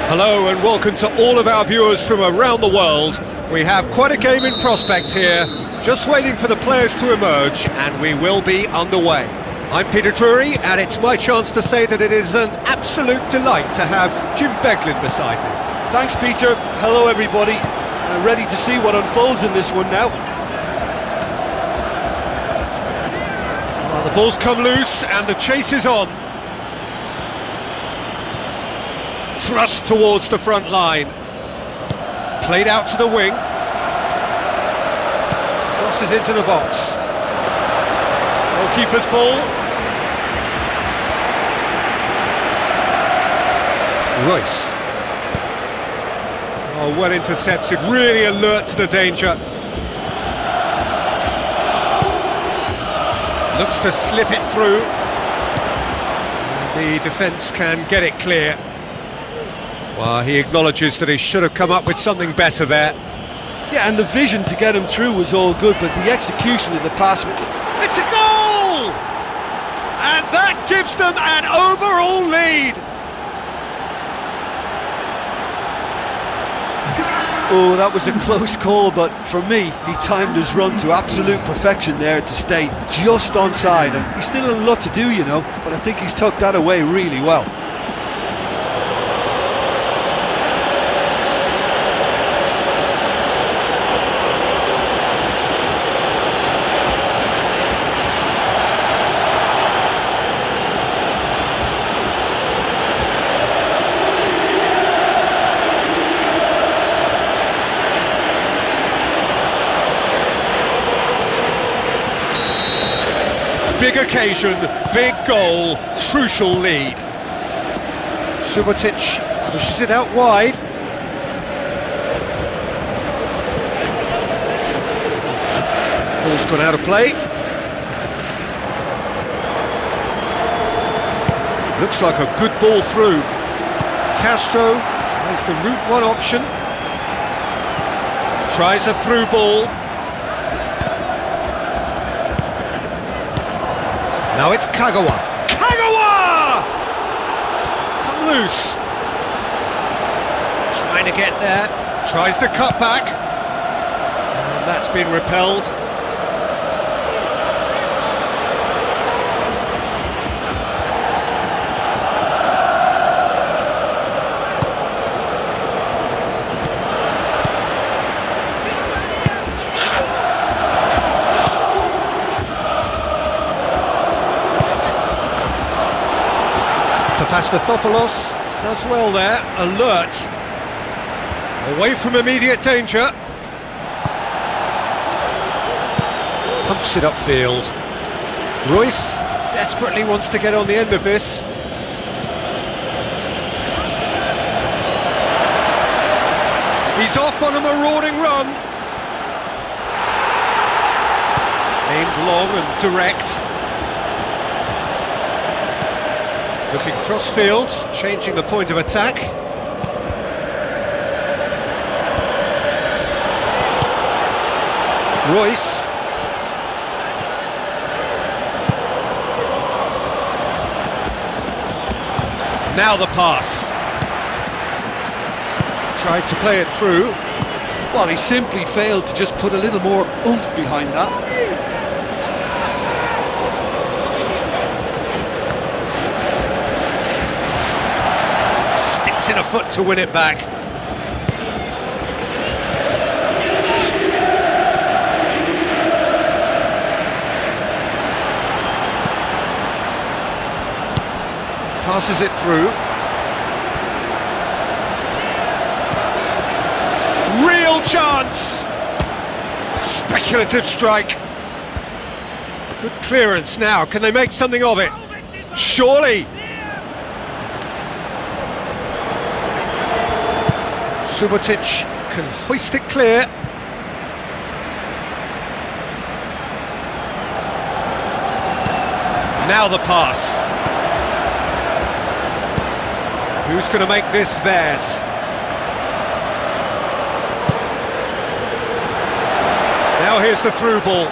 Hello and welcome to all of our viewers from around the world. We have quite a game in prospect here, just waiting for the players to emerge, and we will be underway. I'm Peter Drury, and it's my chance to say that it is an absolute delight to have Jim Beglin beside me. Thanks, Peter. Hello, everybody. Ready to see what unfolds in this one now. Well, the ball's come loose, and the chase is on. Thrust towards the front line. Played out to the wing. Crosses into the box. Goalkeeper's ball. Royce. Oh, well intercepted, really alert to the danger. Looks to slip it through. And the defence can get it clear. Well, he acknowledges that he should have come up with something better there. Yeah, and the vision to get him through was all good, but the execution of the pass... It's a goal! And that gives them an overall lead. Oh, that was a close call, but for me, he timed his run to absolute perfection there to stay just onside. And he's still a lot to do, you know, but I think he's tucked that away really well. Big occasion, big goal, crucial lead. Subotic pushes it out wide. Ball's gone out of play. Looks like a good ball through. Castro tries the route one option. Tries a through ball. Now it's Kagawa. Kagawa! It's come loose. Trying to get there. Tries to cut back. And that's been repelled. Papastathopoulos does well there, alert, away from immediate danger, pumps it upfield. Royce desperately wants to get on the end of this. He's off on a marauding run. Aimed long and direct. Looking cross-field, changing the point of attack. Royce. Now the pass. Tried to play it through. Well, he simply failed to just put a little more oomph behind that. In a foot to win it back. Passes it through. Real chance! Speculative strike. Good clearance now. Can they make something of it? Surely! Subotic can hoist it clear. Now the pass. Who's going to make this theirs? Now here's the through ball.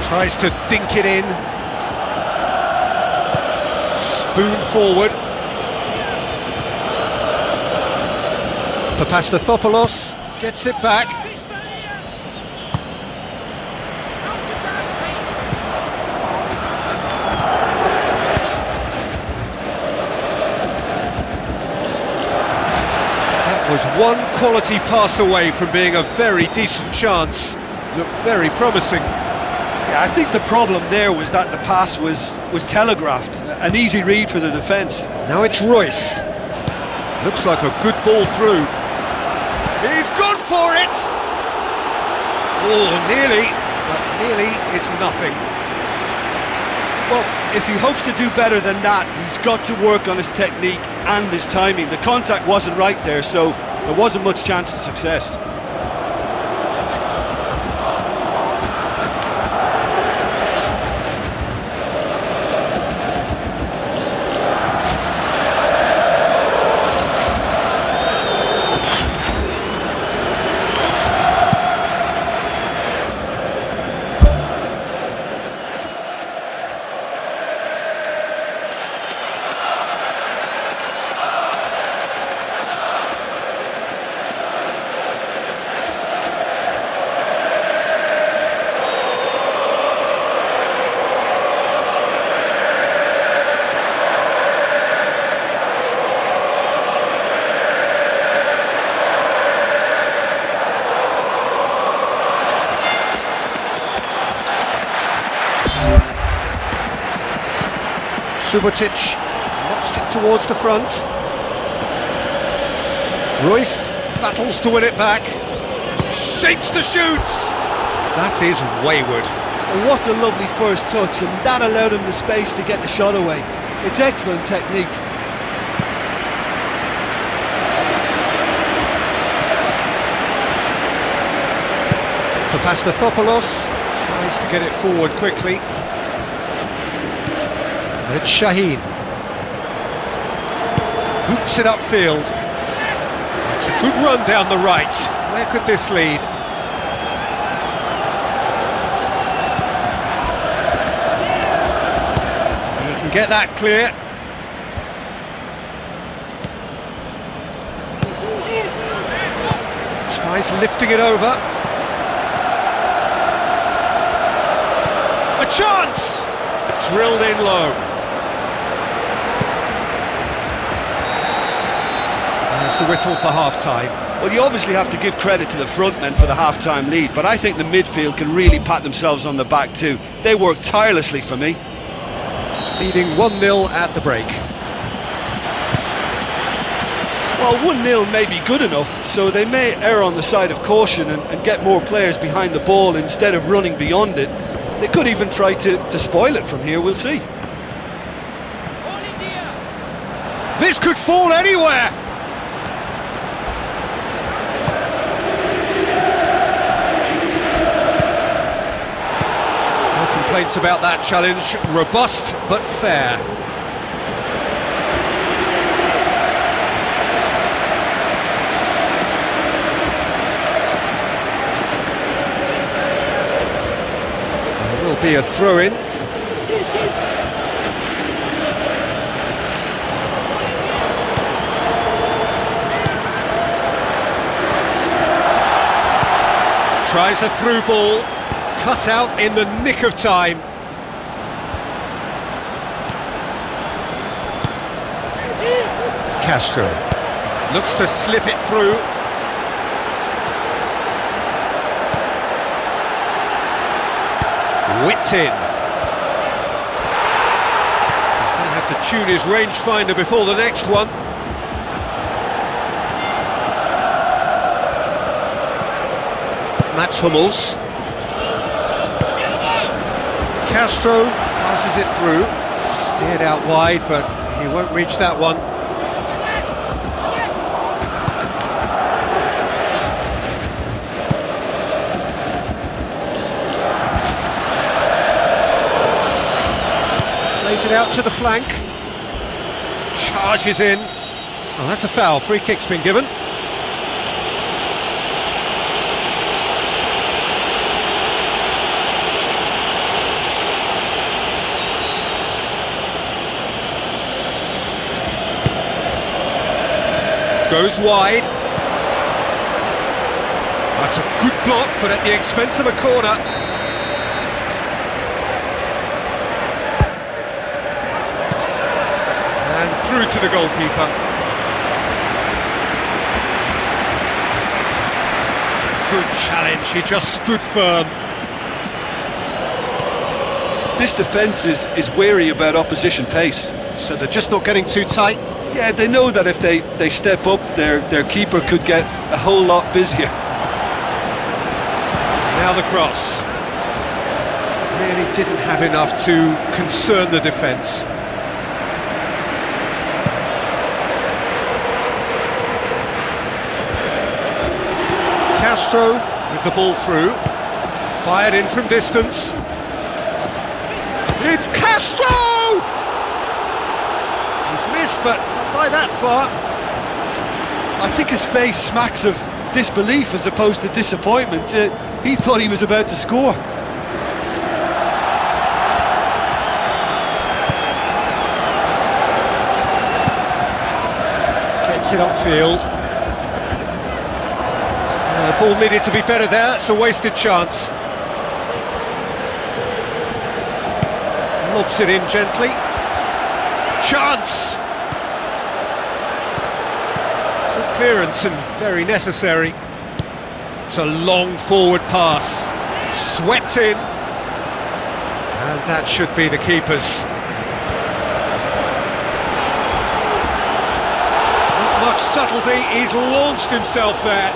Tries to dink it in. Spoon forward. Papastathopoulos gets it back. That was one quality pass away from being a very decent chance. Looked very promising. Yeah, I think the problem there was that the pass was telegraphed. An easy read for the defence. Now it's Royce. Looks like a good ball through. He's gone for it! Oh, nearly, but nearly is nothing. Well, if he hopes to do better than that, he's got to work on his technique and his timing. The contact wasn't right there, so there wasn't much chance of success. Subotic knocks it towards the front. Royce battles to win it back. Shapes to shoot! That is wayward. What a lovely first touch, and that allowed him the space to get the shot away. It's excellent technique. Papastathopoulos tries to get it forward quickly. It's Shaheen. Boots it upfield. It's a good run down the right. Where could this lead? He can get that clear. Tries lifting it over. A chance! Drilled in low. There's the whistle for half-time. Well, you obviously have to give credit to the front men for the half-time lead, but I think the midfield can really pat themselves on the back too. They worked tirelessly for me. Leading 1-0 at the break. Well, 1-0 may be good enough, so they may err on the side of caution and get more players behind the ball instead of running beyond it. They could even try to spoil it from here, we'll see. This could fall anywhere! No complaints about that challenge. Robust but fair. Be a throw-in. Tries a through ball, cut out in the nick of time. Castro looks to slip it through. Whipped in. He's going to have to tune his rangefinder before the next one. Mats Hummels. Castro passes it through. Steered out wide, but he won't reach that one. Plays it out to the flank. Charges in. Oh, that's a foul. Free kick's been given. Goes wide. That's a good block, but at the expense of a corner. And through to the goalkeeper. Good challenge, he just stood firm. This defence is wary about opposition pace. So they're just not getting too tight? Yeah, they know that if they step up, their keeper could get a whole lot busier. Now the cross. Really didn't have enough to concern the defence. Castro with the ball through. Fired in from distance. It's Castro! He's missed, but not by that far. I think his face smacks of disbelief as opposed to disappointment. He thought he was about to score. Gets it upfield. The ball needed to be better there, it's a wasted chance. Lobs it in gently. Chance! Good clearance and very necessary. It's a long forward pass. Swept in. And that should be the keeper's. Not much subtlety, he's launched himself there.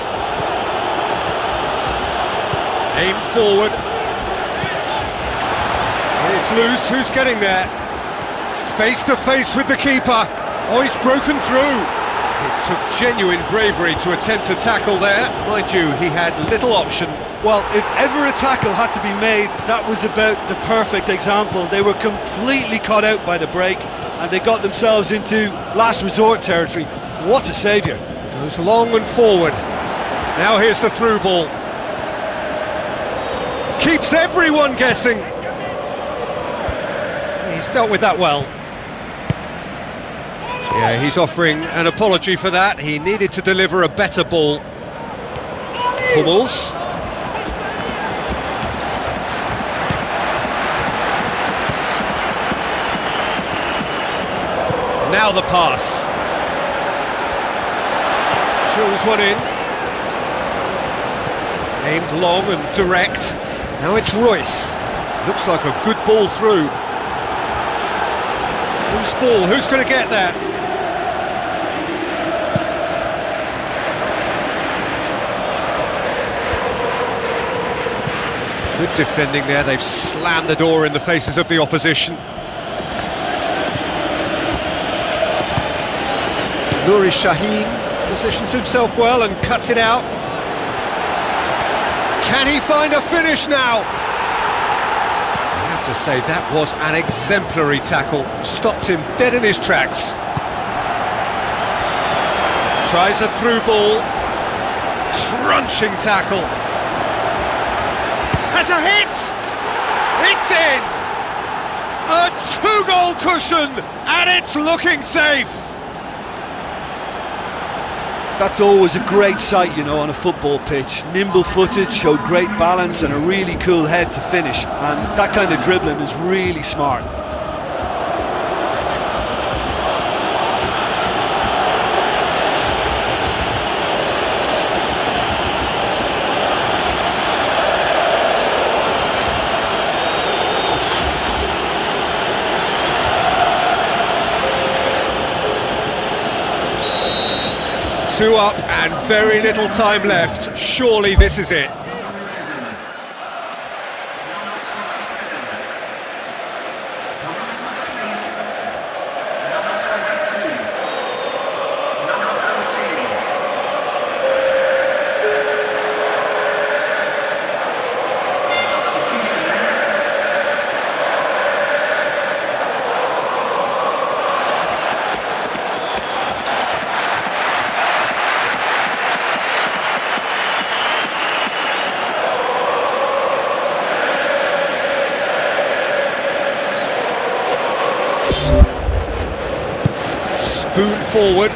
Aimed forward. It's loose, who's getting there? Face to face with the keeper. Oh, he's broken through. It took genuine bravery to attempt a tackle there. Mind you, he had little option. Well, if ever a tackle had to be made, that was about the perfect example. They were completely caught out by the break and they got themselves into last resort territory. What a saviour. Goes long and forward. Now here's the through ball. Keeps everyone guessing. He's dealt with that well. Yeah, he's offering an apology for that. He needed to deliver a better ball. Hummels. Now the pass. Drills one in. Aimed long and direct. Now it's Royce. Looks like a good ball through. Loose ball, who's going to get there? Good defending there, they've slammed the door in the faces of the opposition. Nuri Shaheen positions himself well and cuts it out. Can he find a finish now? I have to say that was an exemplary tackle. Stopped him dead in his tracks. Tries a through ball. Crunching tackle. Has a hit! It's in! A two-goal cushion, and it's looking safe! That's always a great sight, you know, on a football pitch. Nimble-footed, showed great balance and a really cool head to finish. And that kind of dribbling is really smart. Two up and very little time left. Surely this is it. Spoon forward.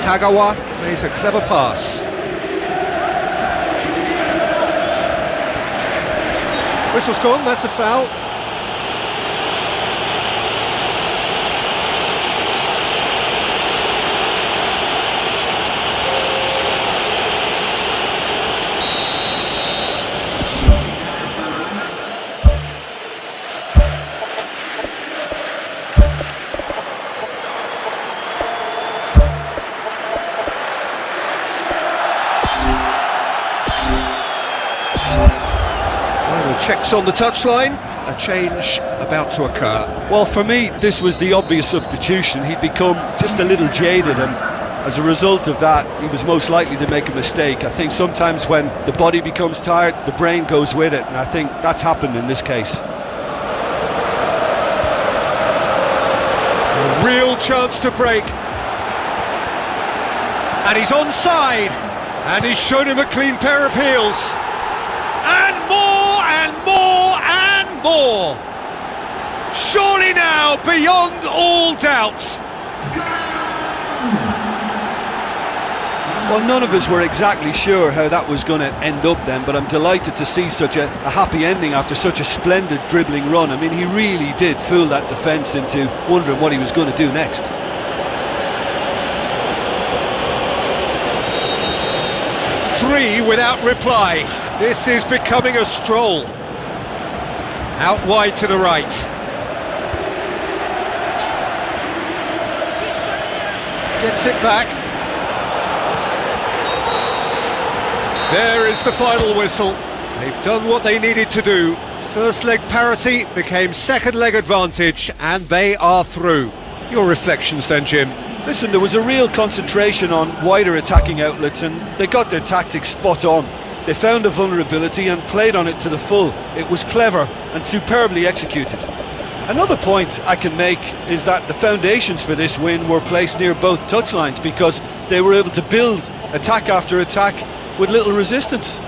Kagawa plays a clever pass. Whistle's gone, that's a foul. Checks on the touchline, a change about to occur. Well, for me, this was the obvious substitution. He'd become just a little jaded, and as a result of that, he was most likely to make a mistake. I think sometimes when the body becomes tired, the brain goes with it, and I think that's happened in this case. A real chance to break. And he's onside, and he's shown him a clean pair of heels. And more, and more, and more. Surely now, beyond all doubt. Well, none of us were exactly sure how that was going to end up then, but I'm delighted to see such a happy ending after such a splendid dribbling run. I mean, he really did fool that defence into wondering what he was going to do next. Three without reply. This is becoming a stroll. Out wide to the right. Gets it back. There is the final whistle. They've done what they needed to do. First leg parity became second leg advantage, and they are through. Your reflections then, Jim? Listen, there was a real concentration on wider attacking outlets, and they got their tactics spot on. They found a vulnerability and played on it to the full. It was clever and superbly executed. Another point I can make is that the foundations for this win were placed near both touchlines because they were able to build attack after attack with little resistance.